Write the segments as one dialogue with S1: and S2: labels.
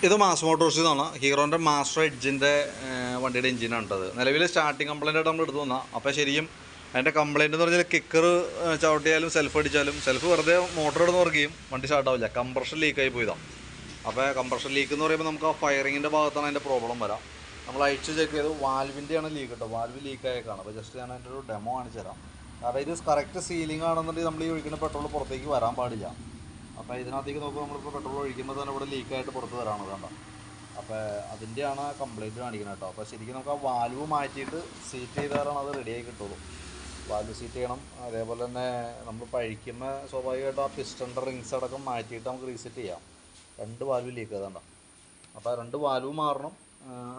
S1: ഇത് മാസ് മോട്ടോഴ്സിൽ നിന്നാണ് ഹീറോൻ്റെ മാസ്റ്റർ എഡ്ജിൻ്റെ വണ്ടിയുടെ എഞ്ചിനാണ് അത്. നിലവിൽ സ്റ്റാർട്ടിങ് കംപ്ലൈൻ്റ് ആയിട്ട് നമ്മൾ എടുത്തു വന്നാൽ. അപ്പോൾ ശരിക്കും അതിൻ്റെ കംപ്ലൈൻറ്റ് എന്ന് പറഞ്ഞാൽ കിക്കർ ചവിട്ടിയാലും സെൽഫ് അടിച്ചാലും സെൽഫ് വെറുതെ മോട്ടർ ഇടുന്ന വർക്ക് ചെയ്യും, വണ്ടി സ്റ്റാർട്ടാവില്ല. കംപ്രഷൻ ലീക്കായി പോയതാണ്. അപ്പോൾ കംപ്രഷൻ ലീക്ക് എന്ന് പറയുമ്പോൾ നമുക്ക് ആ ഫയറിങ്ങിൻ്റെ ഭാഗത്താണ് അതിൻ്റെ പ്രോബ്ലം വരാം. നമ്മൾ അയച്ച് ചെക്ക് ചെയ്ത് വാൽവിൻ്റെയാണ് ലീക്ക് കേട്ടോ, വാൽവ് ലീക്കായേക്കാണ്. അപ്പോൾ ജസ്റ്റ് ഞാൻ അതിൻ്റെ ഒരു ഡെമോ കാണിച്ചു തരാം. കാരണം ഇത് കറക്റ്റ് സീലിംഗ് ആണെന്നുണ്ടെങ്കിൽ നമ്മൾ ഈ ഒഴിക്കുന്ന പെട്രോൾ പുറത്തേക്ക് വരാൻ പാടില്ല. അപ്പോൾ ഇതിനകത്തേക്ക് നോക്കുമ്പോൾ നമ്മളിപ്പോൾ പെട്രോൾ ഒഴിക്കുമ്പോൾ തന്നെ ഇവിടെ ലീക്കായിട്ട് പുറത്ത് വരാണ് കണ്ടോ. അപ്പോൾ അതിൻ്റെയാണ് കംപ്ലൈൻറ്റ് കാണിക്കുന്നത് കേട്ടോ. അപ്പോൾ ശരിക്കും നമുക്ക് ആ വാൽവ് മാറ്റിയിട്ട് സീറ്റ് ചെയ്താലാണ് അത് റെഡിയായി കിട്ടുള്ളൂ. വാൽവ് സീറ്റ് ചെയ്യണം. അതേപോലെ തന്നെ നമ്മൾ പഴിക്കുമ്പോൾ സ്വാഭാവികമായിട്ടും ആ പിസ്റ്റൻ്റെ റിങ്സ് അടക്കം മാറ്റിയിട്ട് നമുക്ക് റീസെറ്റ് ചെയ്യാം. 2 വാൽവ് ലീക്ക് ചെയ്തണ്ട. അപ്പോൾ 2 വാൽവ് മാറണം.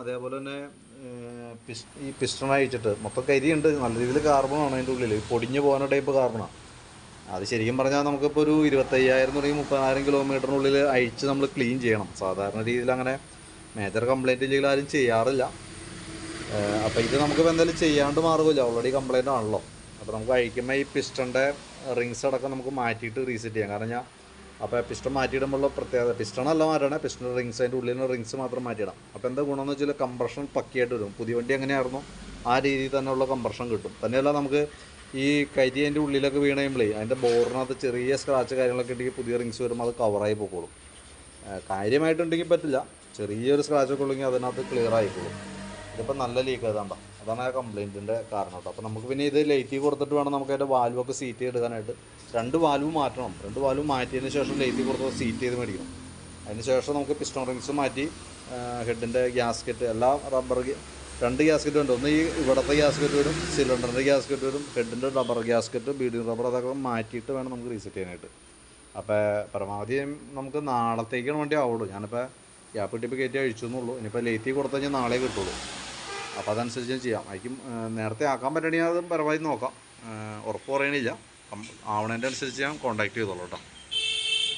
S1: അതേപോലെ തന്നെ ഈ പിസ്റ്റൺ അയച്ചിട്ട് മൊത്തം കരിയുണ്ട്, നല്ല രീതിയിൽ കാർബണാണ് അതിൻ്റെ ഉള്ളിൽ, പൊടിഞ്ഞു പോകുന്ന ടൈപ്പ് കാർബണാണ്. അത് ശരിക്കും പറഞ്ഞാൽ നമുക്കിപ്പോൾ ഒരു 25,000 തുടങ്ങി 30,000 കിലോമീറ്ററിനുള്ളിൽ അഴിച്ച് നമ്മൾ ക്ലീൻ ചെയ്യണം. സാധാരണ രീതിയിൽ അങ്ങനെ മേജർ കംപ്ലൈൻറ്റ് ഇല്ലെങ്കിൽ ആരും ചെയ്യാറില്ല. അപ്പോൾ ഇത് നമുക്കിപ്പോൾ എന്തായാലും ചെയ്യാണ്ട് മാറുകയില്ല, ഓൾറെഡി കംപ്ലൈൻ്റ് ആണല്ലോ. അപ്പോൾ നമുക്ക് അഴിക്കുമ്പോൾ ഈ പിസ്റ്റൻ്റെ റിങ്സ് അടക്കം നമുക്ക് മാറ്റിയിട്ട് റീസെറ്റ് ചെയ്യാം. കാരണം ഞാൻ അപ്പോൾ പിസ്റ്റൺ മാറ്റിയിടുമ്പോഴുള്ള പ്രത്യേകത, പിസ്റ്റണല്ല മാറ്റണേ, പിസ്റ്റൺ റിങ്സ് അതിൻ്റെ ഉള്ളിൽ നിന്ന് റിങ്സ് മാത്രം മാറ്റിയിടാം. അപ്പോൾ എന്താ ഗുണമെന്ന് വെച്ചാൽ കംപ്രഷൻ പക്കിയായിട്ട് വരും. പുതിയ വണ്ടി എങ്ങനെയായിരുന്നു ആ രീതിയിൽ തന്നെയുള്ള കംപ്രഷൻ കിട്ടും. തന്നെയല്ല നമുക്ക് ഈ കരി അതിൻ്റെ ഉള്ളിലൊക്കെ വീണ് കഴിയുമ്പോഴേ അതിൻ്റെ ബോർഡിനകത്ത് ചെറിയ സ്ക്രാച്ച് കാര്യങ്ങളൊക്കെ ഉണ്ടെങ്കിൽ പുതിയ റിങ്സ് വരുമ്പോൾ അത് കവറായി പോയിക്കോളും. കാര്യമായിട്ടുണ്ടെങ്കിൽ പറ്റില്ല, ചെറിയൊരു സ്ക്രാച്ചൊക്കെ ഉള്ളെങ്കിൽ അതിനകത്ത് ക്ലിയർ ആയിക്കോളും. ഇതിപ്പോൾ നല്ല ലീക്ക് ആയതാണ്ടോ, അതാണ് ആ കംപ്ലയിൻറ്റിൻ്റെ കാരണം കേട്ടോ. അപ്പോൾ നമുക്ക് പിന്നെ ഇത് ലൈറ്റി കൊടുത്തിട്ട് വേണം നമുക്ക് അതിൻ്റെ വാൽവൊക്കെ സീറ്റ് ചെയ്തെടുക്കാനായിട്ട്. 2 വാൽവ് മാറ്റണം. 2 വാൽവ് മാറ്റിയതിന് ശേഷം ലൈറ്റി കൊടുത്ത് സീറ്റ് ചെയ്ത് മേടിക്കണം. അതിന് ശേഷം നമുക്ക് പിസ്റ്റൺ റിങ്സ് മാറ്റി ഹെഡിൻ്റെ ഗ്യാസ്കറ്റ് എല്ലാ റബ്ബർ 2 ഗ്യാസ്കറ്റ് ഉണ്ട്. ഒന്ന് ഈ ഇവിടുത്തെ ഗ്യാസ്കറ്റ് വരും, സിലിണ്ടറിൻ്റെ ഗ്യാസ്കറ്റ് വരും, ഹെഡിൻ്റെ റബ്ബർ ഗ്യാസ്കറ്റ്, ബീഡിങ് റബ്ബർ, അതൊക്കെ മാറ്റിയിട്ട് വേണം നമുക്ക് റീസെറ്റ് ചെയ്യാനായിട്ട്. അപ്പോൾ പരമാവധി നമുക്ക് നാളത്തേക്കാണ് വണ്ടി ആവുള്ളൂ. ഞാനിപ്പോൾ ഗ്യാപ്പ് കിട്ടിയപ്പോൾ കയറ്റി അഴിച്ചു എന്നുള്ളൂ. ഇനിയിപ്പോൾ ലേറ്റി കൊടുത്തു കഴിഞ്ഞാൽ നാളെ കിട്ടുള്ളൂ. അപ്പോൾ അതനുസരിച്ച് ഞാൻ ചെയ്യാം. അതിക്കും നേരത്തെ ആക്കാൻ പറ്റണമെങ്കിൽ അത് പരമാവധി നോക്കാം. ഉറപ്പ് പറയണില്ല, ആവണേൻ്റെ അനുസരിച്ച് ഞാൻ കോൺടാക്ട് ചെയ്തോളൂ കേട്ടോ.